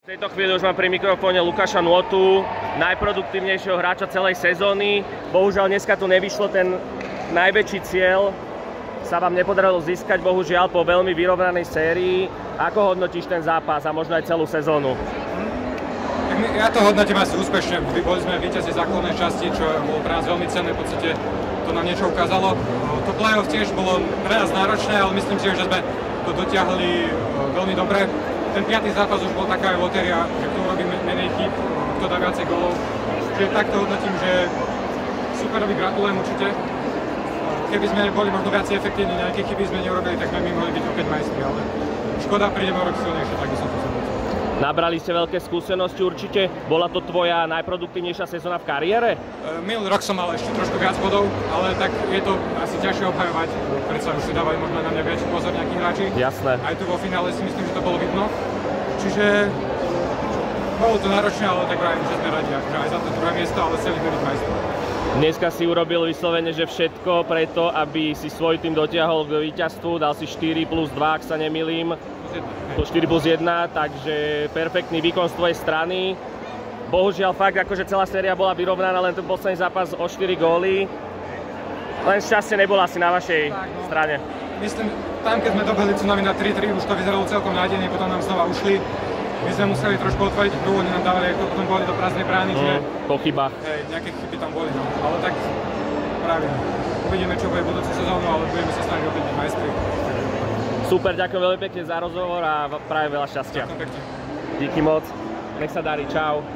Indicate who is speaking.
Speaker 1: V tejto chvíli už mám pri mikrofóne Lukáša Nôtu, najproduktívnejšieho hráča celej sezóny. Bohužiaľ dneska tu nevyšlo ten najväčší cieľ, sa vám nepodarilo získať, bohužiaľ, po veľmi vyrovnanej sérii. Ako hodnotíš ten zápas a možno aj celú sezónu?
Speaker 2: Ja to hodnotím asi úspešne. Boli sme víťazi základnej časti, čo bolo pre nás veľmi cenné, v podstate to nám niečo ukázalo. To play-off tiež bolo pre nás náročné, ale myslím si, že sme to dotiahli veľmi dobre. Ten piatý zápas už bol taká lotéria, že kto urobí menej chyb, kto dá viacej golov. Čiže takto hodnotím, že superovi gratulujem určite. Keby sme boli možno viac efektívni, nejaké chyby sme neurobili, tak sme my mohli byť opäť majstri, ale škoda, prídeme o rok silnejšie, tak by som to zhodnotil.
Speaker 1: Nabrali ste veľké skúsenosti určite. Bola to tvoja najproduktívnejšia sezóna v kariére?
Speaker 2: Minulý rok som mal ešte trošku viac bodov, ale tak je to asi ťažšie obhajovať. Predsa už si dávajú možno na mňa väčší pozor nejakí hráči.
Speaker 1: Jasné.
Speaker 2: Aj tu vo finále si myslím, že to bolo vidno. Čiže bolo to náročné, ale tak vravím, že sme radi, akože aj za to druhé miesto, ale chceli sme byť majstri.
Speaker 1: Dneska si urobil vyslovene, že všetko preto, aby si svoj tým dotiahol k víťazstvu. Dal si 4+2, ak sa nemýlim. 4+1, takže perfektný výkon z tvojej strany. Bohužiaľ fakt, akože celá séria bola vyrovnaná, len ten posledný zápas o 4 góly. Len šťastie nebolo asi na vašej strane.
Speaker 2: Myslím, tam keď sme dobehli Tsunami na 3-3, už to vyzeralo celkom nádejne, potom nám znova ušli. My sme museli trošku otvoriť hru, oni nám dávali, ako potom boli do prázdnej brány, čiže...
Speaker 1: Po chybách.
Speaker 2: Hej, nejaké chyby tam boli, no. Ale tak práve uvidíme, čo bude budúcu sezónu, ale budeme sa snažiť opäť byť majstri.
Speaker 1: Super, ďakujem veľmi pekne za rozhovor a práve veľa šťastia.
Speaker 2: Ďakujem pekne.
Speaker 1: Díky moc, nech sa darí, čau.